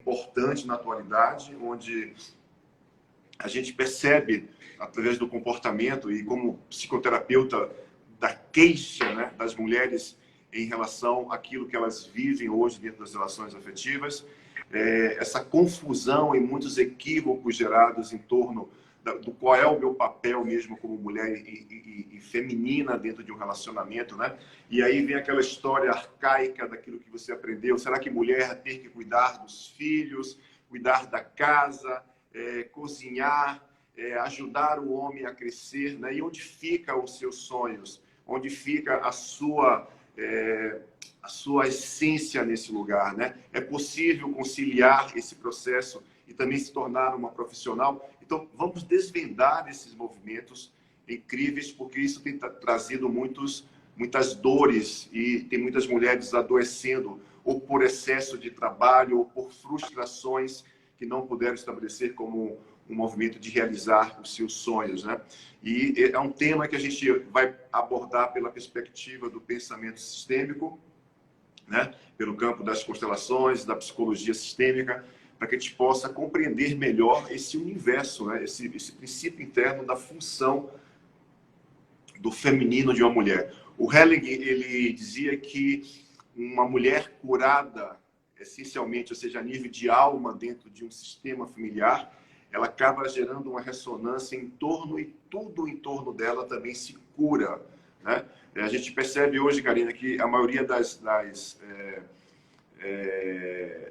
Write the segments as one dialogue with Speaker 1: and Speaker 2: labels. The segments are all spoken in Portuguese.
Speaker 1: importante na atualidade, onde a gente percebe, através do comportamento e como psicoterapeuta, da queixa, né, das mulheres em relação àquilo que elas vivem hoje dentro das relações afetivas, essa confusão e muitos equívocos gerados em torno do qual é o meu papel mesmo como mulher e feminina dentro de um relacionamento, né? E aí vem aquela história arcaica daquilo que você aprendeu. Será que mulher tem que cuidar dos filhos, cuidar da casa, cozinhar, ajudar o homem a crescer, né? E onde ficam os seus sonhos? Onde fica a sua essência nesse lugar, né? É possível conciliar esse processo e também se tornar uma profissional? Então, vamos desvendar esses movimentos incríveis, porque isso tem trazido muitas dores e tem muitas mulheres adoecendo ou por excesso de trabalho ou por frustrações que não puderam estabelecer como um movimento de realizar os seus sonhos, né? E é um tema que a gente vai abordar pela perspectiva do pensamento sistêmico, né? Pelo campo das constelações, da psicologia sistêmica, para que a gente possa compreender melhor esse universo, né? Esse princípio interno da função do feminino de uma mulher. O Helling, ele dizia que uma mulher curada, essencialmente, ou seja, a nível de alma dentro de um sistema familiar, ela acaba gerando uma ressonância em torno, e tudo em torno dela também se cura, né? A gente percebe hoje, Karina, que a maioria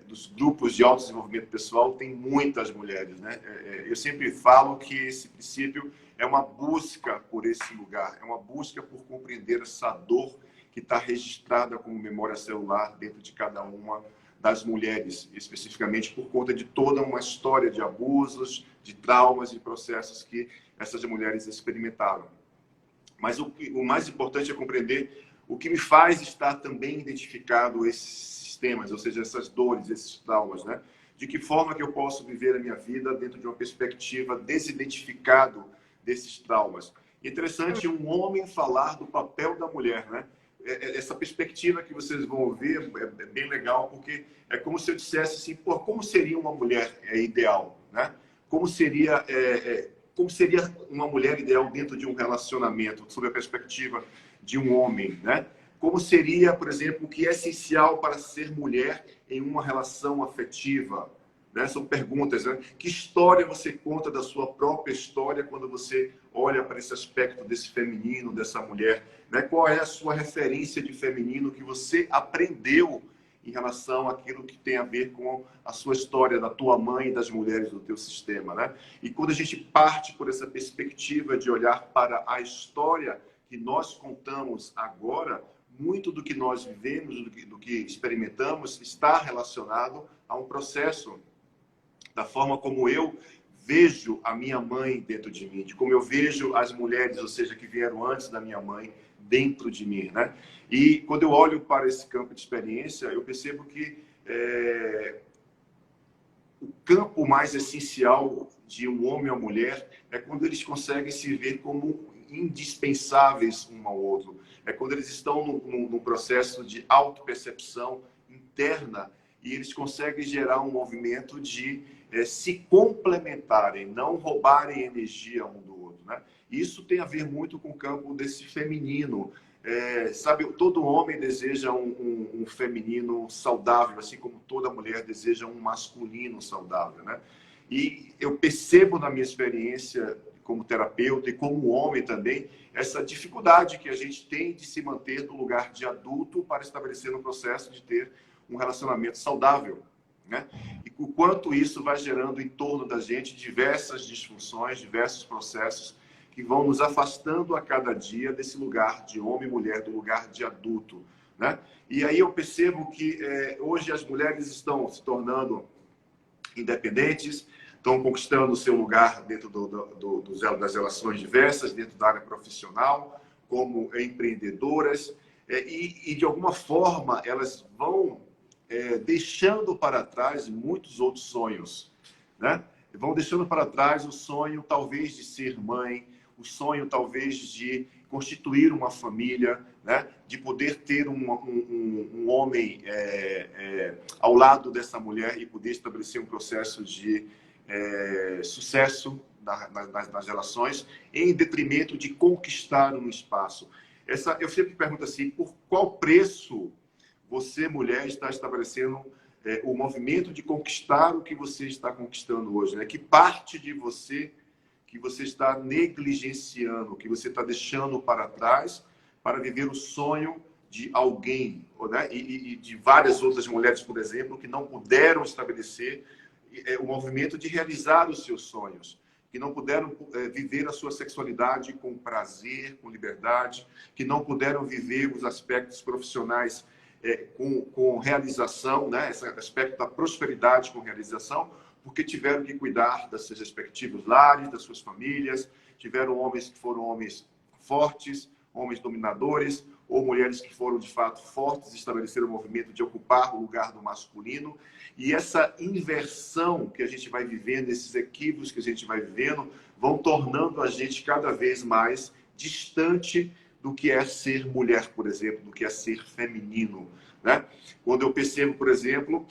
Speaker 1: dos grupos de autodesenvolvimento pessoal tem muitas mulheres, né? Eu sempre falo que esse princípio é uma busca por esse lugar, é uma busca por compreender essa dor que está registrada como memória celular dentro de cada uma das mulheres, especificamente por conta de toda uma história de abusos, de traumas e processos que essas mulheres experimentaram. Mas o mais importante é compreender o que me faz estar também identificado esses sistemas, ou seja, essas dores, esses traumas, né? De que forma que eu posso viver a minha vida dentro de uma perspectiva desidentificado desses traumas. Interessante um homem falar do papel da mulher, né? Essa perspectiva que vocês vão ouvir é bem legal, porque é como se eu dissesse assim, pô, como seria uma mulher ideal, né? Como seria uma mulher ideal dentro de um relacionamento, sob a perspectiva de um homem, né? Como seria, por exemplo, o que é essencial para ser mulher em uma relação afetiva, né? São perguntas, né? Que história você conta da sua própria história quando você olha para esse aspecto desse feminino, dessa mulher, né? Qual é a sua referência de feminino que você aprendeu em relação àquilo que tem a ver com a sua história, da tua mãe e das mulheres do teu sistema, né? E quando a gente parte por essa perspectiva de olhar para a história que nós contamos agora, muito do que nós vivemos, do que experimentamos, está relacionado a um processo da forma como eu vejo a minha mãe dentro de mim, de como eu vejo as mulheres, ou seja, que vieram antes da minha mãe, dentro de mim, né? E quando eu olho para esse campo de experiência, eu percebo que o campo mais essencial de um homem e uma mulher é quando eles conseguem se ver como indispensáveis um ao outro. É quando eles estão num processo de autopercepção interna e eles conseguem gerar um movimento de se complementarem, não roubarem energia um do outro, né? Isso tem a ver muito com o campo desse feminino. Sabe, todo homem deseja um feminino saudável, assim como toda mulher deseja um masculino saudável, né? E eu percebo na minha experiência como terapeuta e como homem também, essa dificuldade que a gente tem de se manter no lugar de adulto para estabelecer um processo de ter um relacionamento saudável, né? E o quanto isso vai gerando em torno da gente diversas disfunções, diversos processos que vão nos afastando a cada dia desse lugar de homem e mulher, do lugar de adulto, né? E aí eu percebo que hoje as mulheres estão se tornando independentes, estão conquistando o seu lugar dentro das relações diversas, dentro da área profissional, como empreendedoras, e de alguma forma elas vão deixando para trás muitos outros sonhos, né? Vão deixando para trás o sonho talvez de ser mãe, o sonho talvez de constituir uma família, né, de poder ter um homem ao lado dessa mulher e poder estabelecer um processo de sucesso nas relações, em detrimento de conquistar um espaço. Eu sempre pergunto assim, por qual preço você, mulher, está estabelecendo o movimento de conquistar o que você está conquistando hoje, né? Que parte de você que você está negligenciando, que você está deixando para trás para viver o sonho de alguém, né? E de várias outras mulheres, por exemplo, que não puderam estabelecer o movimento de realizar os seus sonhos, que não puderam viver a sua sexualidade com prazer, com liberdade, que não puderam viver os aspectos profissionais com realização, né? Esse aspecto da prosperidade com realização, porque tiveram que cuidar dos seus respectivos lares, das suas famílias, tiveram homens que foram homens fortes, homens dominadores, ou mulheres que foram, de fato, fortes, estabeleceram o movimento de ocupar o lugar do masculino. E essa inversão que a gente vai vivendo, esses equívocos que a gente vai vivendo, vão tornando a gente cada vez mais distante do que é ser mulher, por exemplo, do que é ser feminino, né? Quando eu percebo, por exemplo,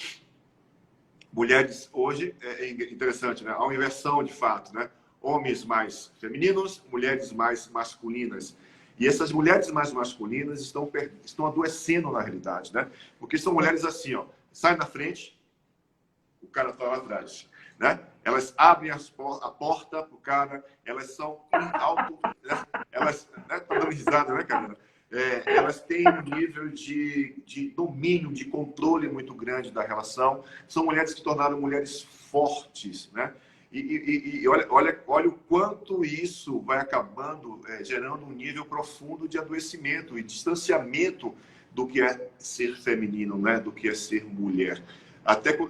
Speaker 1: mulheres hoje, é interessante, né? Há uma inversão de fato, né? Homens mais femininos, mulheres mais masculinas. E essas mulheres mais masculinas estão adoecendo na realidade, né? Porque são mulheres assim, ó, sai na frente, o cara está lá atrás, né? Elas abrem a porta pro cara, elas são alto, né? Elas, né? Tá dando risada, né, Carina? Elas têm um nível de domínio, de controle muito grande da relação. São mulheres que tornaram mulheres fortes, né? E olha o quanto isso vai acabando gerando um nível profundo de adoecimento e distanciamento do que é ser feminino, né? Do que é ser mulher.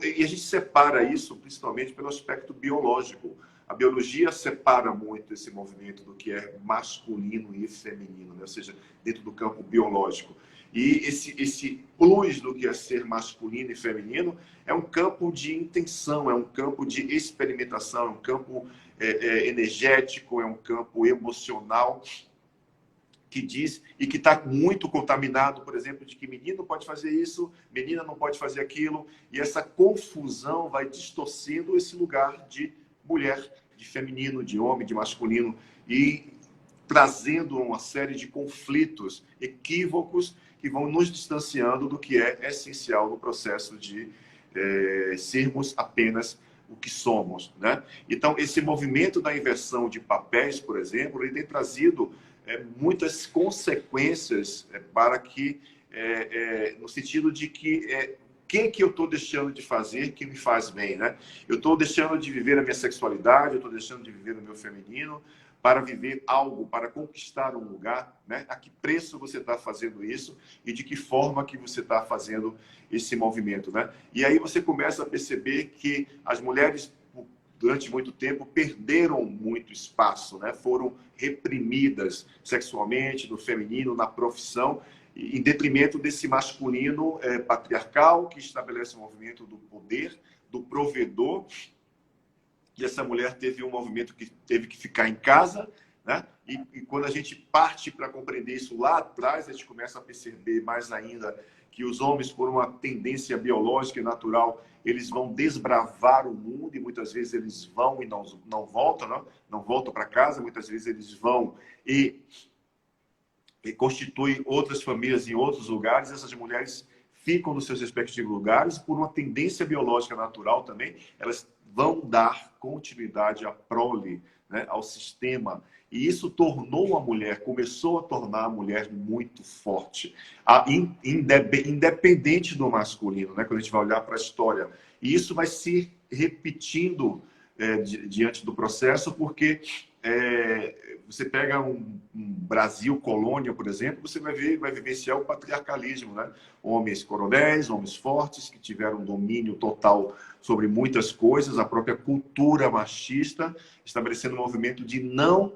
Speaker 1: E a gente separa isso principalmente pelo aspecto biológico. A biologia separa muito esse movimento do que é masculino e feminino, né? Ou seja, dentro do campo biológico. E esse plus do que é ser masculino e feminino é um campo de intenção, é um campo de experimentação, é um campo energético, é um campo emocional que diz e que está muito contaminado, por exemplo, de que menino pode fazer isso, menina não pode fazer aquilo, e essa confusão vai distorcendo esse lugar de mulher, de feminino, de homem, de masculino, e trazendo uma série de conflitos, equívocos, que vão nos distanciando do que é essencial no processo de sermos apenas o que somos, né? Então, esse movimento da inversão de papéis, por exemplo, ele tem trazido muitas consequências para que, no sentido de que que eu estou deixando de fazer que me faz bem, né? Eu estou deixando de viver a minha sexualidade, eu estou deixando de viver o meu feminino para viver algo, para conquistar um lugar, né? A que preço você está fazendo isso e de que forma que você está fazendo esse movimento, né? E aí você começa a perceber que as mulheres, durante muito tempo, perderam muito espaço, né? Foram reprimidas sexualmente, no feminino, na profissão, em detrimento desse masculino patriarcal que estabelece o movimento do poder, do provedor. E essa mulher teve um movimento que teve que ficar em casa, né? E quando a gente parte para compreender isso lá atrás, a gente começa a perceber mais ainda que os homens, por uma tendência biológica e natural, eles vão desbravar o mundo e muitas vezes eles vão e não voltam, não voltam para casa, muitas vezes eles vão e constituem outras famílias em outros lugares. Essas mulheres ficam nos seus respectivos lugares por uma tendência biológica natural também, elas vão dar continuidade à prole, né, ao sistema. E isso tornou a mulher, começou a tornar a mulher muito forte, independente do masculino, né, quando a gente vai olhar para a história. E isso vai se repetindo diante do processo, porque você pega um Brasil colônia, por exemplo, você vai vivenciar o patriarcalismo, né? Homens coronéis, homens fortes, que tiveram domínio total sobre muitas coisas, a própria cultura machista, estabelecendo um movimento de não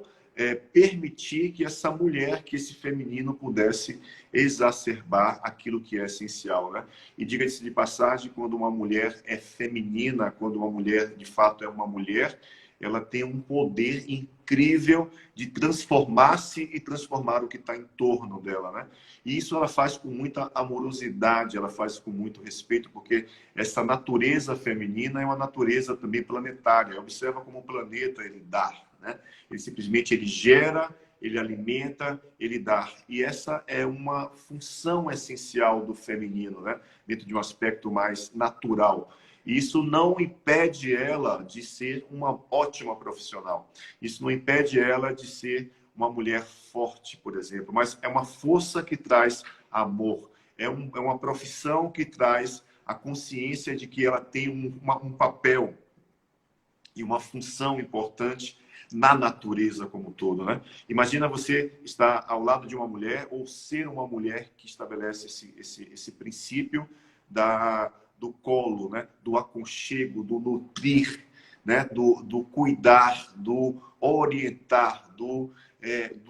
Speaker 1: permitir que essa mulher, que esse feminino pudesse exacerbar aquilo que é essencial, né? E diga-se de passagem, quando uma mulher é feminina, quando uma mulher de fato é uma mulher, ela tem um poder incrível de transformar-se e transformar o que está em torno dela, né? E isso ela faz com muita amorosidade, ela faz com muito respeito, porque essa natureza feminina é uma natureza também planetária. Observa como o planeta ele dá, né? Ele simplesmente ele gera, ele alimenta, ele dá. E essa é uma função essencial do feminino, né? Dentro de um aspecto mais natural. E isso não impede ela de ser uma ótima profissional. Isso não impede ela de ser uma mulher forte, por exemplo. Mas é uma força que traz amor. É uma profissão que traz a consciência de que ela tem um papel e uma função importante na natureza como um todo, né? Imagina você estar ao lado de uma mulher ou ser uma mulher que estabelece esse princípio do colo, né? Do aconchego, do nutrir, né? Do cuidar, do orientar, do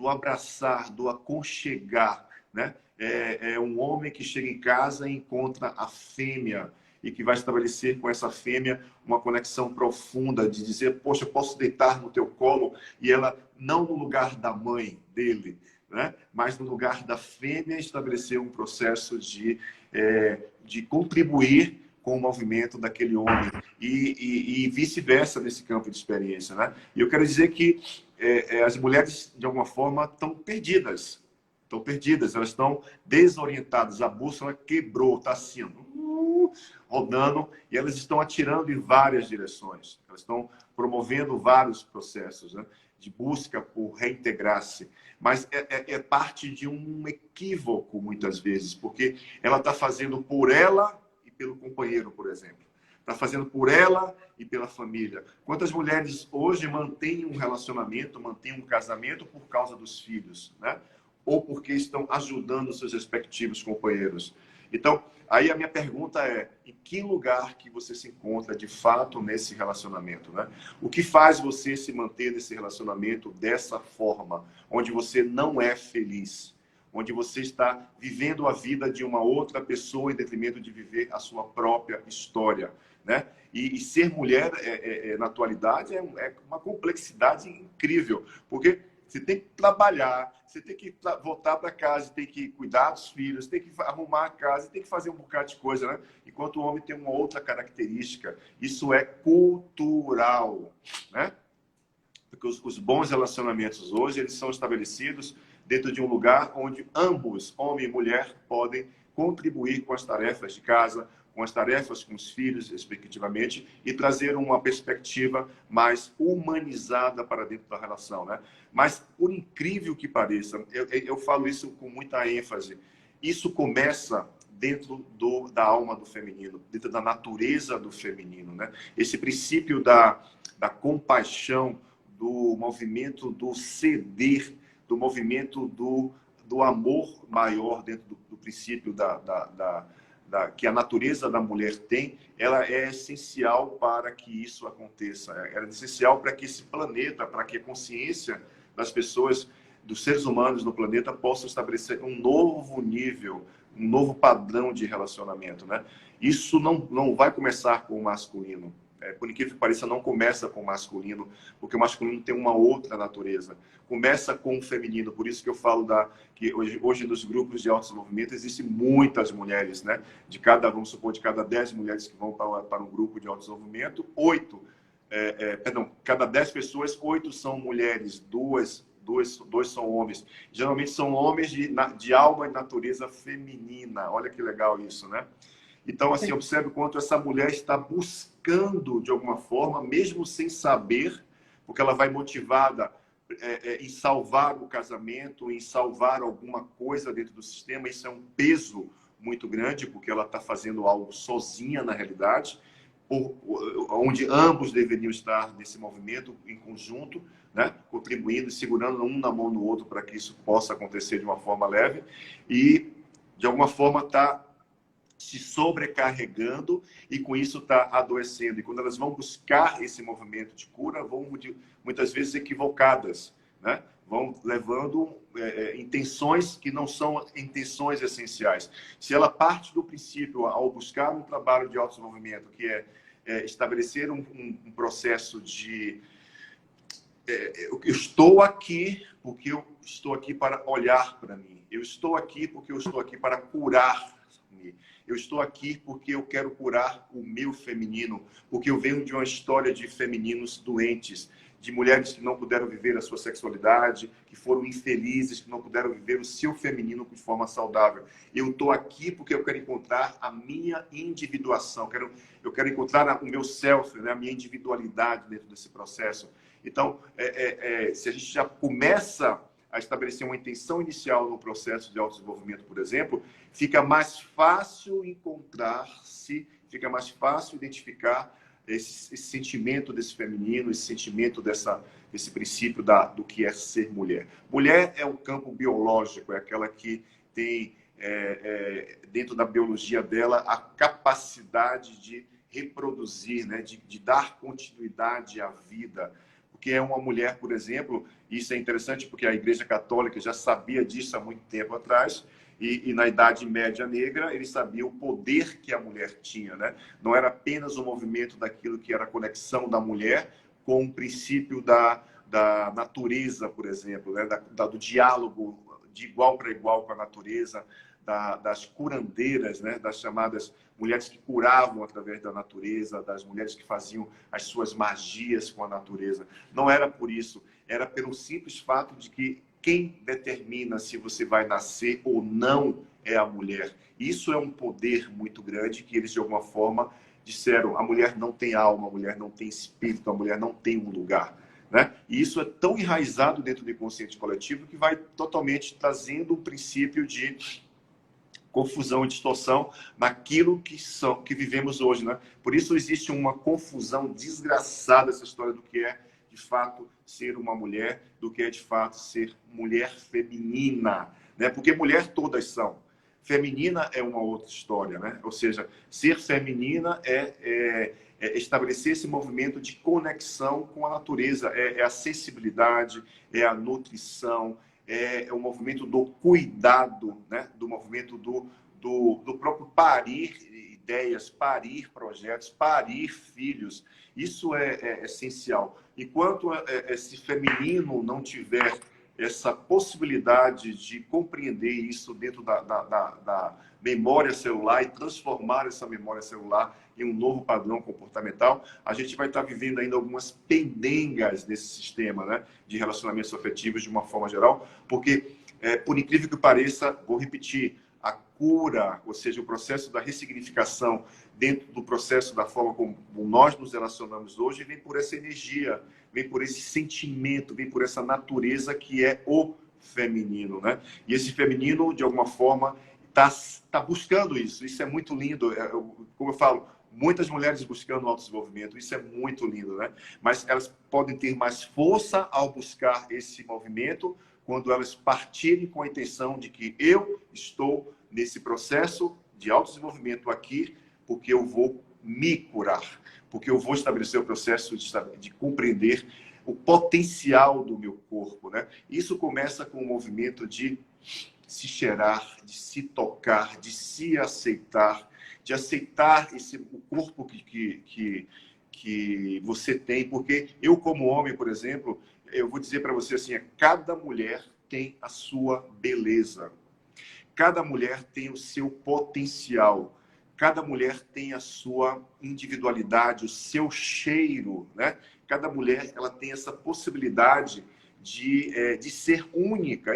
Speaker 1: abraçar, do aconchegar, né? É um homem que chega em casa e encontra a fêmea e que vai estabelecer com essa fêmea uma conexão profunda de dizer, poxa, eu posso deitar no teu colo, e ela não no lugar da mãe dele, né? Mas no lugar da fêmea estabelecer um processo de contribuir com o movimento daquele homem e vice-versa nesse campo de experiência, né? E eu quero dizer que as mulheres, de alguma forma, estão perdidas. Estão perdidas, elas estão desorientadas. A bússola quebrou, está assim, rodando, e elas estão atirando em várias direções. Elas estão promovendo vários processos, né, de busca por reintegrar-se. Mas é parte de um equívoco, muitas vezes, porque ela está fazendo por ela e pelo companheiro, por exemplo. Está fazendo por ela e pela família. Quantas mulheres hoje mantêm um relacionamento, mantêm um casamento por causa dos filhos, né? Ou porque estão ajudando seus respectivos companheiros. Então, aí a minha pergunta é, em que lugar que você se encontra de fato nesse relacionamento, né? O que faz você se manter nesse relacionamento dessa forma, onde você não é feliz, onde você está vivendo a vida de uma outra pessoa em detrimento de viver a sua própria história, né? E ser mulher na atualidade é uma complexidade incrível, porque você tem que trabalhar, você tem que voltar para casa, tem que cuidar dos filhos, tem que arrumar a casa, tem que fazer um bocado de coisa, né? Enquanto o homem tem uma outra característica. Isso é cultural, né? Porque os bons relacionamentos hoje, eles são estabelecidos dentro de um lugar onde ambos, homem e mulher, podem contribuir com as tarefas de casa, com as tarefas com os filhos, respectivamente, e trazer uma perspectiva mais humanizada para dentro da relação, né? Mas, por incrível que pareça, eu falo isso com muita ênfase, isso começa dentro da alma do feminino, dentro da natureza do feminino, né? Esse princípio da compaixão, do movimento do ceder, do movimento do amor maior dentro do princípio que a natureza da mulher tem, ela é essencial para que isso aconteça. Ela é essencial para que esse planeta, para que a consciência das pessoas, dos seres humanos no planeta, possa estabelecer um novo nível, um novo padrão de relacionamento, né? Isso não vai começar com o masculino. Por incrível que pareça, não começa com o masculino, porque o masculino tem uma outra natureza. Começa com o feminino, por isso que eu falo que hoje nos grupos de autodesenvolvimento existem muitas mulheres, né? Vamos supor, de cada 10 mulheres que vão para um grupo de autodesenvolvimento, 8, cada 10 pessoas, 8 são mulheres, dois são homens. Geralmente são homens de alma e natureza feminina. Olha que legal isso, né? Então, assim, observe o quanto essa mulher está buscando, de alguma forma, mesmo sem saber, porque ela vai motivada em salvar o casamento, em salvar alguma coisa dentro do sistema. Isso é um peso muito grande, porque ela está fazendo algo sozinha, na realidade, onde ambos deveriam estar nesse movimento em conjunto, né? Contribuindo e segurando um na mão do outro para que isso possa acontecer de uma forma leve. E, de alguma forma, está se sobrecarregando e com isso está adoecendo. E quando elas vão buscar esse movimento de cura, vão muitas vezes equivocadas, né? Vão levando intenções que não são intenções essenciais. Se ela parte do princípio, ao buscar um trabalho de autodesenvolvimento, que é estabelecer um processo de eu estou aqui porque eu estou aqui para olhar para mim. Eu estou aqui porque eu estou aqui para curar-me. Eu estou aqui porque eu quero curar o meu feminino, porque eu venho de uma história de femininos doentes, de mulheres que não puderam viver a sua sexualidade, que foram infelizes, que não puderam viver o seu feminino de forma saudável. Eu estou aqui porque eu quero encontrar a minha individuação, eu quero encontrar o meu self, né, a minha individualidade dentro desse processo. Então, se a gente já começa a estabelecer uma intenção inicial no processo de autodesenvolvimento, por exemplo, fica mais fácil encontrar-se, fica mais fácil identificar esse sentimento desse feminino, esse sentimento desse princípio do que é ser mulher. Mulher é um campo biológico, é aquela que tem, dentro da biologia dela, a capacidade de reproduzir, né? de dar continuidade à vida. Porque é uma mulher, por exemplo, e isso é interessante porque a Igreja Católica já sabia disso há muito tempo atrás, e na Idade Média Negra, ele sabia o poder que a mulher tinha, né? Não era apenas o movimento daquilo que era a conexão da mulher com o princípio da natureza, por exemplo, né? Do diálogo de igual para igual com a natureza, das curandeiras, né? Das chamadas mulheres que curavam através da natureza, das mulheres que faziam as suas magias com a natureza. Não era por isso, era pelo simples fato de que quem determina se você vai nascer ou não é a mulher. Isso é um poder muito grande que eles, de alguma forma, disseram: a mulher não tem alma, a mulher não tem espírito, a mulher não tem um lugar. Né? E isso é tão enraizado dentro do inconsciente coletivo que vai totalmente trazendo um princípio de confusão e distorção naquilo que vivemos hoje. Né? Por isso existe uma confusão desgraçada, essa história do que é de fato ser uma mulher, do que é de fato ser mulher feminina, né? Porque mulher todas são. Feminina é uma outra história, né? Ou seja, ser feminina é estabelecer esse movimento de conexão com a natureza, é a sensibilidade, é a nutrição, é o movimento do cuidado, né? Do movimento do próprio parir ideias, parir projetos, parir filhos. Isso é essencial. Enquanto esse feminino não tiver essa possibilidade de compreender isso dentro da memória celular e transformar essa memória celular em um novo padrão comportamental, a gente vai estar vivendo ainda algumas pendengas nesse sistema, né, de relacionamentos afetivos de uma forma geral, porque, por incrível que pareça, vou repetir, a cura, ou seja, o processo da ressignificação dentro do processo da forma como nós nos relacionamos hoje, vem por essa energia, vem por esse sentimento, vem por essa natureza que é o feminino, né? E esse feminino, de alguma forma, tá buscando isso. Isso é muito lindo. Como eu falo, muitas mulheres buscando autodesenvolvimento, isso é muito lindo, né? Mas elas podem ter mais força ao buscar esse movimento quando elas partirem com a intenção de que eu estou nesse processo de autodesenvolvimento aqui porque eu vou me curar, porque eu vou estabelecer o processo de compreender o potencial do meu corpo, né? Isso começa com o movimento de se cheirar, de se tocar, de se aceitar, de aceitar o corpo que você tem, porque eu, como homem, por exemplo, eu vou dizer para você assim, cada mulher tem a sua beleza, cada mulher tem o seu potencial, cada mulher tem a sua individualidade, o seu cheiro, né? Cada mulher ela tem essa possibilidade de ser única.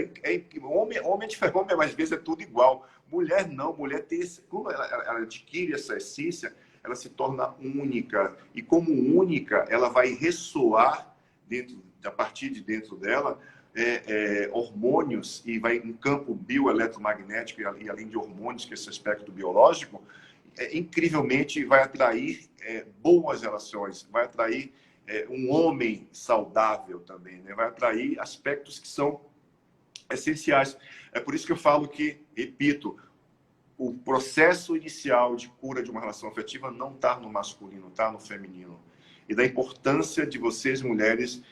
Speaker 1: Homem é diferente, homem às vezes é tudo igual. Mulher não, mulher tem quando ela adquire essa essência, ela se torna única. E como única, ela vai ressoar a partir de dentro dela hormônios e vai um campo bioeletromagnético e além de hormônios, que é esse aspecto biológico, incrivelmente vai atrair boas relações, vai atrair um homem saudável também, né? Vai atrair aspectos que são essenciais. É por isso que eu falo que, repito, o processo inicial de cura de uma relação afetiva não está no masculino, está no feminino. E da importância de vocês, mulheres,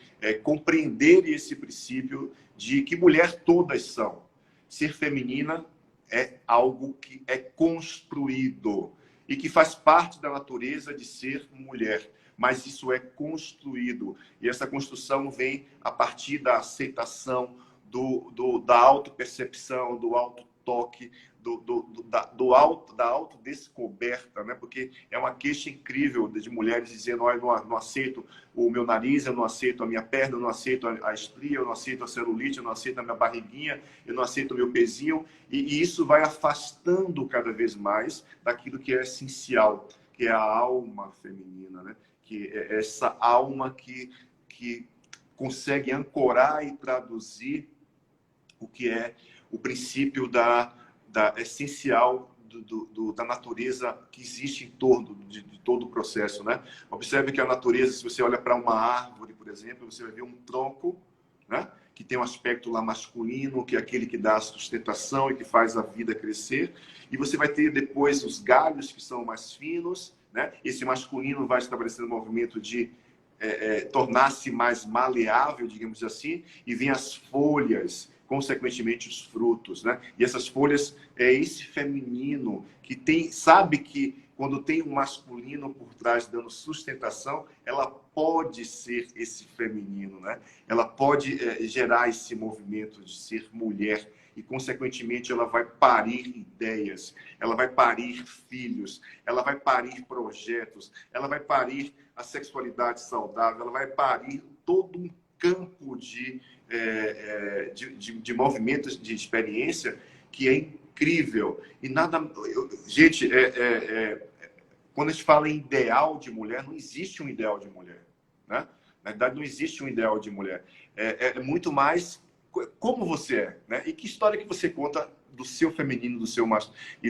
Speaker 1: compreenderem esse princípio de que mulher todas são. Ser feminina é algo que é construído. e que faz parte da natureza de ser mulher. Mas isso é construído. E essa construção vem a partir da aceitação, da autopercepção, do autotoque, da autodescoberta, né? Porque é uma queixa incrível de mulheres dizendo: olha, não aceito o meu nariz, eu não aceito a minha perna, eu não aceito a estria, eu não aceito a celulite, eu não aceito a minha barriguinha, eu não aceito o meu pezinho. E isso vai afastando cada vez mais daquilo que é essencial, que é a alma feminina, né? Que é essa alma que consegue ancorar e traduzir o que é o princípio da essencial da natureza que existe em torno de todo o processo, né? Observe que a natureza, se você olha para uma árvore, por exemplo, você vai ver um tronco, né? Que tem um aspecto lá masculino, que é aquele que dá a sustentação e que faz a vida crescer. E você vai ter depois os galhos, que são mais finos, né? Esse masculino vai estabelecendo um movimento de tornar-se mais maleável, digamos assim, e vem as folhas, consequentemente os frutos, né? E essas folhas é esse feminino que sabe que quando tem um masculino por trás dando sustentação, ela pode ser esse feminino, né? Ela pode gerar esse movimento de ser mulher e, consequentemente, ela vai parir ideias, ela vai parir filhos, ela vai parir projetos, ela vai parir a sexualidade saudável, ela vai parir todo um campo de movimentos, de experiência que é incrível. E nada... Gente, quando a gente fala em ideal de mulher, não existe um ideal de mulher, né? Na verdade, não existe um ideal de mulher. É muito mais como você é, né? E que história que você conta do seu feminino, do seu masculino e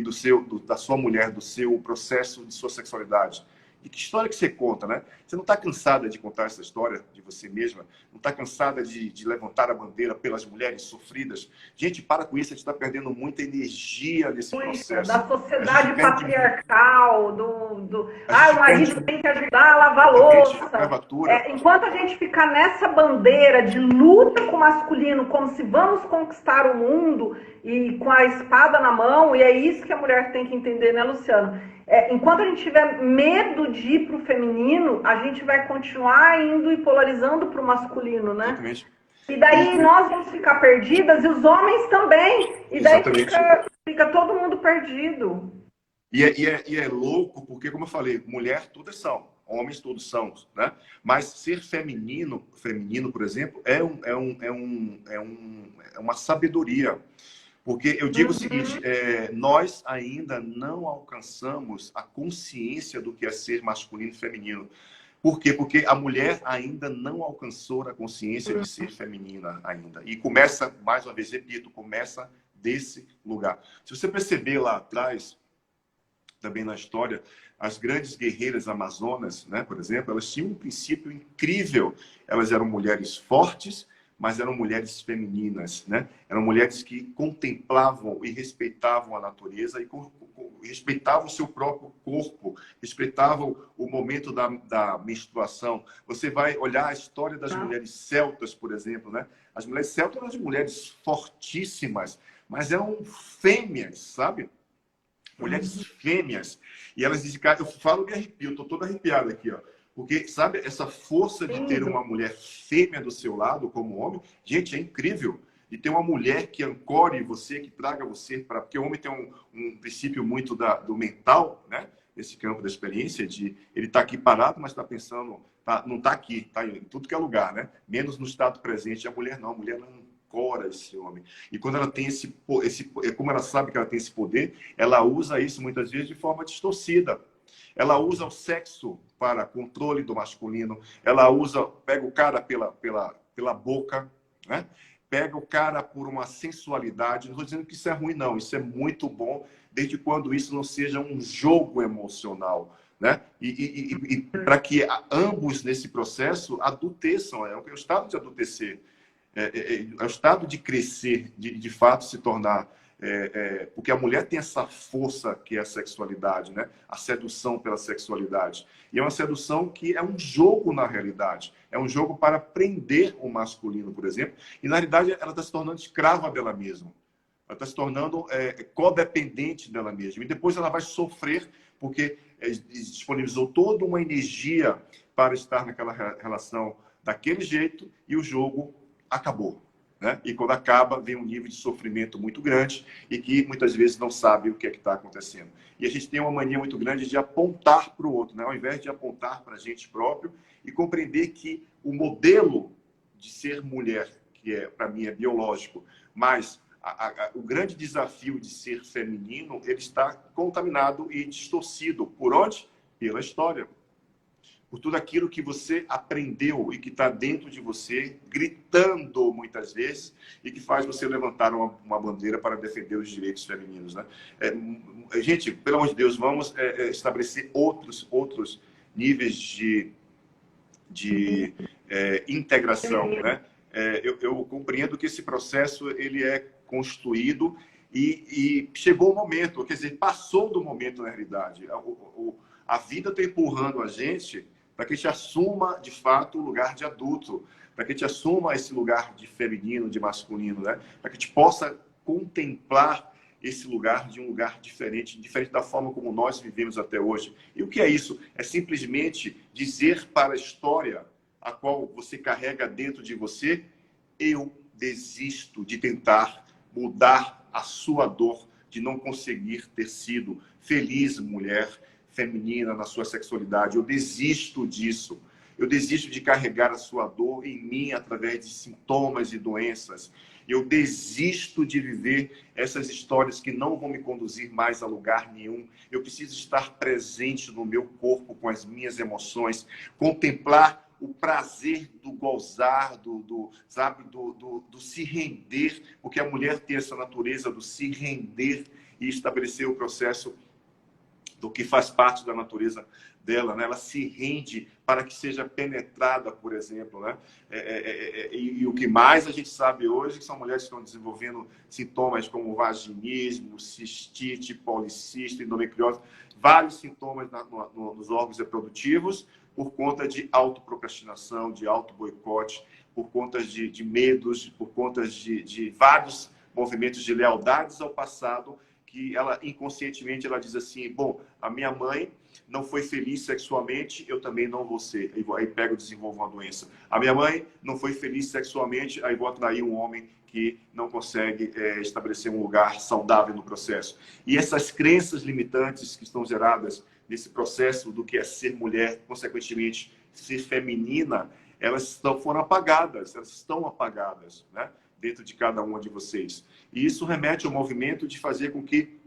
Speaker 1: da sua mulher, do seu processo de sua sexualidade. E que história que você conta, né? Você não está cansada de contar essa história de você mesma? Não está cansada de levantar a bandeira pelas mulheres sofridas? Gente, para com isso, a gente está perdendo muita energia nesse processo.
Speaker 2: Da sociedade patriarcal, o marido tem que ajudar a lavar a louça. Enquanto a gente ficar nessa bandeira de luta com o masculino, como se vamos conquistar o mundo e com a espada na mão, e é isso que a mulher tem que entender, né, Luciano? Enquanto a gente tiver medo de ir para o feminino, a gente vai continuar indo e polarizando para o masculino, né?
Speaker 1: Exatamente.
Speaker 2: E daí nós vamos ficar perdidas e os homens também. E daí fica todo mundo perdido.
Speaker 1: E é louco porque, como eu falei, mulher todas são, homens todos são, né? Mas ser feminino, por exemplo, é uma sabedoria. Porque eu digo o seguinte, nós ainda não alcançamos a consciência do que é ser masculino e feminino. Por quê? Porque a mulher ainda não alcançou a consciência de ser feminina ainda. E começa, mais uma vez, repito, começa desse lugar. Se você perceber lá atrás, também na história, as grandes guerreiras amazonas, né, por exemplo, elas tinham um princípio incrível. Elas eram mulheres fortes, mas eram mulheres femininas, né? Eram mulheres que contemplavam e respeitavam a natureza e respeitavam o seu próprio corpo, respeitavam o momento da menstruação. Você vai olhar a história das mulheres celtas, por exemplo, né? As mulheres celtas eram mulheres fortíssimas, mas eram fêmeas, sabe? Mulheres fêmeas. E elas dizem, cara, eu falo me arrepio, eu tô todo arrepiado aqui, ó. Porque, sabe, essa força de ter uma mulher fêmea do seu lado, como homem, gente, é incrível. E ter uma mulher que ancore você, que traga você para... Porque o homem tem um princípio muito do mental, né? Esse campo da experiência, de ele tá aqui parado, mas está pensando... não está aqui, está em tudo que é lugar, né? Menos no estado presente. A mulher não, a mulher não ancora esse homem. E quando ela tem como ela sabe que ela tem esse poder, ela usa isso muitas vezes de forma distorcida. Ela usa o sexo para controle do masculino. Ela pega o cara pela boca, né? Pega o cara por uma sensualidade. Não estou dizendo que isso é ruim, não. Isso é muito bom, desde quando isso não seja um jogo emocional, né? E para que ambos, nesse processo, adulteçam. É o estado de adultecer. É o estado de crescer, de fato se tornar... porque a mulher tem essa força que é a sexualidade, né? A sedução pela sexualidade. E é uma sedução que é um jogo na realidade. É um jogo para prender o masculino, por exemplo. E na realidade ela está se tornando escrava dela mesma. Ela está se tornando codependente dela mesma. E depois ela vai sofrer porque disponibilizou toda uma energia para estar naquela relação daquele jeito e o jogo acabou. Né? E quando acaba, vem um nível de sofrimento muito grande e que muitas vezes não sabe o que é que está acontecendo. E a gente tem uma mania muito grande de apontar para o outro, né? Ao invés de apontar para a gente próprio e compreender que o modelo de ser mulher, que para mim é biológico, mas o grande desafio de ser feminino, ele está contaminado e distorcido. Por onde? Pela história. Por tudo aquilo que você aprendeu e que está dentro de você, gritando muitas vezes, e que faz você levantar uma bandeira para defender os direitos femininos. Né? Gente, pelo amor de Deus, vamos estabelecer outros níveis de integração. Né? Eu compreendo que esse processo ele é construído e chegou o momento, quer dizer, passou do momento na realidade. A vida está empurrando a gente para que a gente assuma, de fato, o lugar de adulto, para que a gente assuma esse lugar de feminino, de masculino, né? Para que a gente possa contemplar esse lugar de um lugar diferente da forma como nós vivemos até hoje. E o que é isso? É simplesmente dizer para a história a qual você carrega dentro de você: eu desisto de tentar mudar a sua dor de não conseguir ter sido feliz mulher, feminina na sua sexualidade. Eu desisto disso. Eu desisto de carregar a sua dor em mim através de sintomas e doenças. Eu desisto de viver essas histórias que não vão me conduzir mais a lugar nenhum. Eu preciso estar presente no meu corpo com as minhas emoções, contemplar o prazer do gozar, do se render, porque a mulher tem essa natureza do se render e estabelecer o processo do que faz parte da natureza dela, né? Ela se rende para que seja penetrada, por exemplo, né? E o que mais a gente sabe hoje que são mulheres que estão desenvolvendo sintomas como vaginismo, cistite, policista, endometriose, vários sintomas nos órgãos reprodutivos por conta de autoprocrastinação, de auto-boicote, por conta de medos, por conta de vários movimentos de lealdades ao passado, que ela inconscientemente ela diz assim: bom, a minha mãe não foi feliz sexualmente, eu também não vou ser. Aí pega e desenvolve uma doença. A minha mãe não foi feliz sexualmente, aí vou atrair um homem que não consegue estabelecer um lugar saudável no processo. E essas crenças limitantes que estão geradas nesse processo do que é ser mulher, consequentemente ser feminina, elas foram apagadas, elas estão apagadas, né? Dentro de cada uma de vocês. E isso remete ao movimento de fazer com que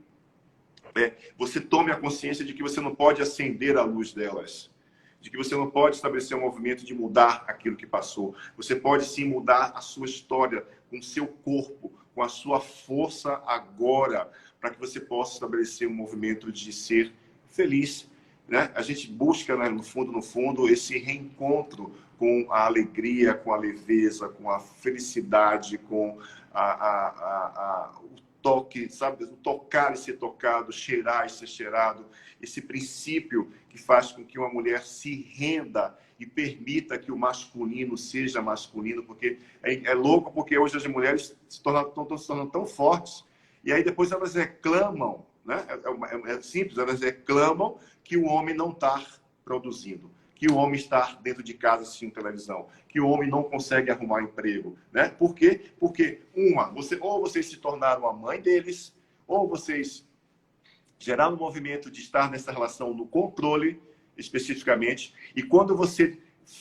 Speaker 1: você tome a consciência de que você não pode acender a luz delas, de que você não pode estabelecer um movimento de mudar aquilo que passou. Você pode sim mudar a sua história com o seu corpo, com a sua força agora, para que você possa estabelecer um movimento de ser feliz. Né? A gente busca, né, no fundo, esse reencontro com a alegria, com a leveza, com a felicidade, com o toque, sabe? O tocar e ser tocado, cheirar e ser cheirado. Esse princípio que faz com que uma mulher se renda e permita que o masculino seja masculino, porque é louco, porque hoje as mulheres estão se tornando tão fortes, e aí depois elas reclamam, né? É simples, elas reclamam que o homem não está produzindo, que o homem está dentro de casa assistindo televisão, que o homem não consegue arrumar emprego, né? Por quê? Porque, ou vocês se tornaram a mãe deles, ou vocês geraram um movimento de estar nessa relação no controle, especificamente, e quando você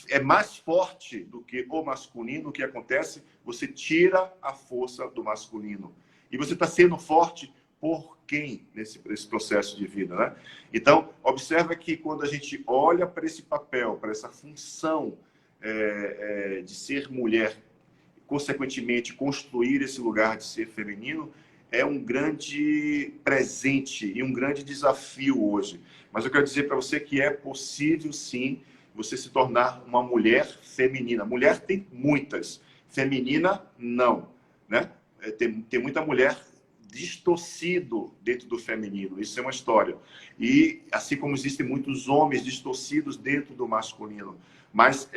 Speaker 1: é mais forte do que o masculino, o que acontece? Você tira a força do masculino. E você está sendo forte por quem nesse processo de vida, né? Então, observa que quando a gente olha para esse papel, para essa função de ser mulher, consequentemente construir esse lugar de ser feminino, é um grande presente e um grande desafio hoje. Mas eu quero dizer para você que é possível, sim, você se tornar uma mulher feminina. Mulher tem muitas, feminina não, né? Tem muita mulher distorcido dentro do feminino, isso é uma história. E assim como existem muitos homens distorcidos dentro do masculino. Mas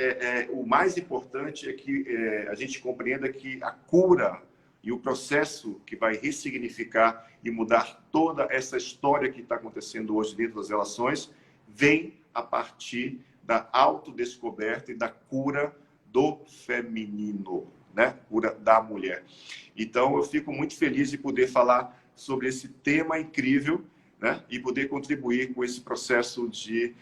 Speaker 1: o mais importante é que a gente compreenda que a cura E o processo que vai ressignificar e mudar toda essa história que está acontecendo hoje dentro das relações vem a partir da autodescoberta e da cura do feminino, né? Cura da mulher. Então, eu fico muito feliz de poder falar sobre esse tema incrível, né? E poder contribuir com esse processo de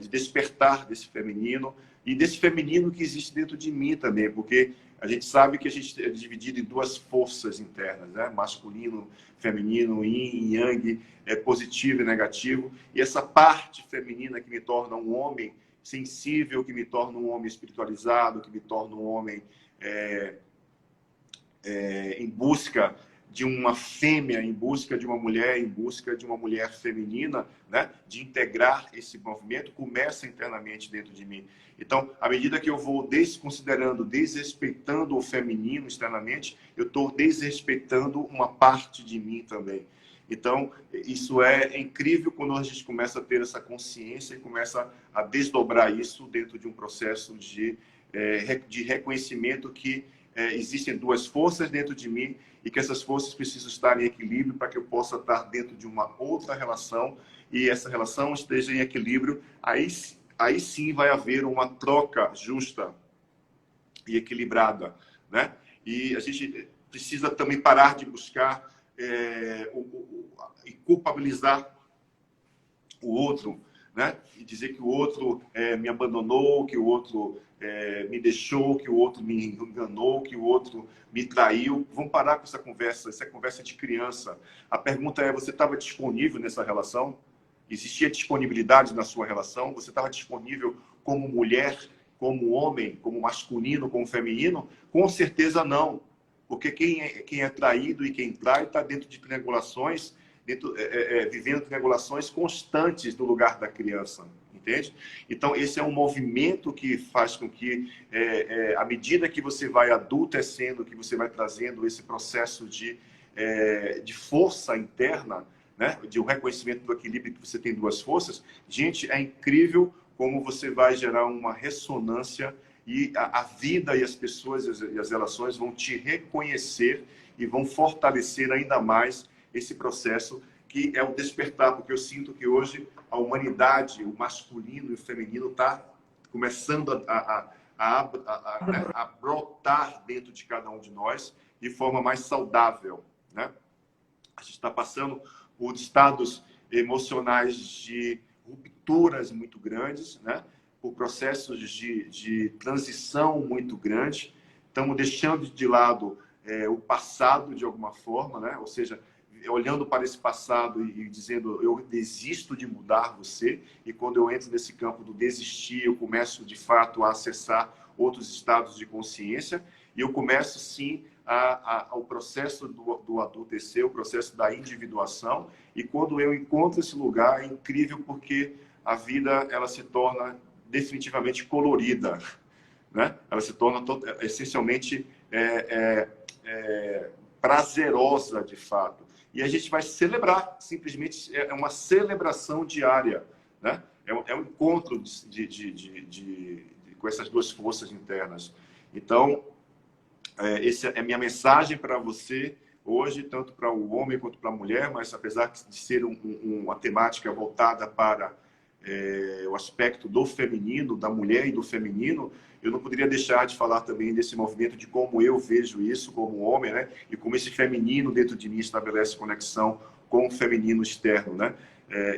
Speaker 1: despertar desse feminino e desse feminino que existe dentro de mim também, porque a gente sabe que a gente é dividido em duas forças internas, né? Masculino, feminino, yin e yang, positivo e negativo. E essa parte feminina que me torna um homem sensível, que me torna um homem espiritualizado, que me torna um homem em busca de uma fêmea, em busca de uma mulher, em busca de uma mulher feminina, né? De integrar esse movimento, começa internamente dentro de mim. Então, à medida que eu vou desconsiderando, desrespeitando o feminino externamente, eu estou desrespeitando uma parte de mim também. Então, isso é incrível quando a gente começa a ter essa consciência e começa a desdobrar isso dentro de um processo de reconhecimento que existem duas forças dentro de mim e que essas forças precisam estar em equilíbrio para que eu possa estar dentro de uma outra relação e essa relação esteja em equilíbrio. Aí sim vai haver uma troca justa e equilibrada, né? E a gente precisa também parar de buscar e culpabilizar o outro, né? E dizer que o outro me abandonou, que o outro me deixou, que o outro me enganou, que o outro me traiu. Vamos parar com essa conversa. Essa é conversa de criança. A pergunta é: você estava disponível nessa relação? Existia disponibilidade na sua relação? Você estava disponível como mulher, como homem, como masculino, como feminino? Com certeza não. Porque quem é traído e quem trai está dentro de triangulações, vivendo triangulações constantes do lugar da criança. Entende? Então, esse é um movimento que faz com que, à medida que você vai adultecendo, que você vai trazendo esse processo de força interna, né? De um reconhecimento do equilíbrio que você tem duas forças, gente, é incrível como você vai gerar uma ressonância e a vida e as pessoas e as relações vão te reconhecer e vão fortalecer ainda mais esse processo que é o despertar, porque eu sinto que hoje a humanidade, o masculino e o feminino está começando a brotar dentro de cada um de nós de forma mais saudável, né? A gente está passando por estados emocionais de rupturas muito grandes, né? Por processos de transição muito grandes. Estamos deixando de lado o passado de alguma forma, né? Ou seja, olhando para esse passado e dizendo: eu desisto de mudar você. E quando eu entro nesse campo do desistir, eu começo de fato a acessar outros estados de consciência e eu começo sim ao processo do adultecer, o processo da individuação. E quando eu encontro esse lugar, é incrível, porque a vida ela se torna definitivamente colorida, né? Ela se torna essencialmente prazerosa de fato. E a gente vai celebrar, simplesmente é uma celebração diária, né? É um encontro com essas duas forças internas. Então, essa é a minha mensagem para você hoje, tanto para o homem quanto para a mulher, mas apesar de ser uma temática voltada para o aspecto do feminino, da mulher e do feminino, eu não poderia deixar de falar também desse movimento, de como eu vejo isso como homem, né? E como esse feminino dentro de mim estabelece conexão com o feminino externo, né?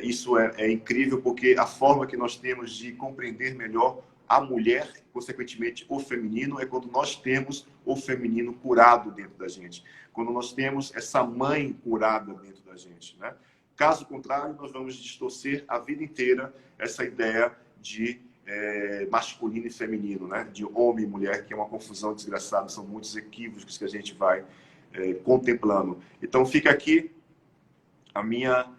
Speaker 1: Isso é incrível, porque a forma que nós temos de compreender melhor a mulher, consequentemente o feminino, é quando nós temos o feminino curado dentro da gente. Quando nós temos essa mãe curada dentro da gente, né? Caso contrário, nós vamos distorcer a vida inteira essa ideia de masculino e feminino, né? De homem e mulher, que é uma confusão desgraçada, são muitos equívocos que a gente vai contemplando. Então, fica aqui a minha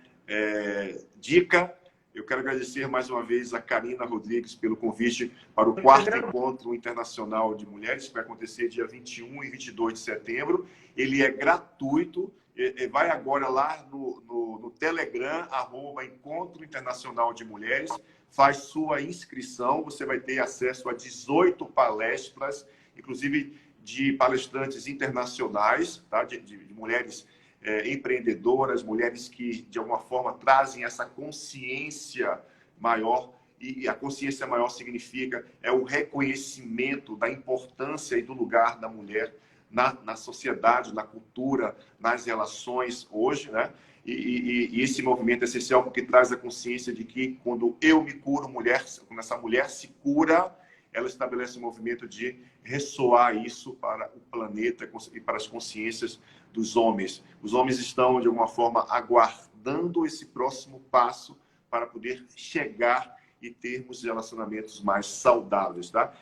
Speaker 1: dica. Eu quero agradecer mais uma vez a Karina Rodrigues pelo convite para o 4º Encontro Internacional de Mulheres, que vai acontecer dia 21 e 22 de setembro. Ele é gratuito. Vai agora lá no Telegram, @Encontro Internacional de Mulheres, faz sua inscrição, você vai ter acesso a 18 palestras, inclusive de palestrantes internacionais, tá? de mulheres empreendedoras, mulheres que, de alguma forma, trazem essa consciência maior. E a consciência maior significa o reconhecimento da importância e do lugar da mulher na sociedade, na cultura, nas relações hoje, né? E esse movimento é essencial porque traz a consciência de que quando eu me curo, quando essa mulher se cura, ela estabelece um movimento de ressoar isso para o planeta e para as consciências dos homens. Os homens estão, de alguma forma, aguardando esse próximo passo para poder chegar e termos relacionamentos mais saudáveis, tá?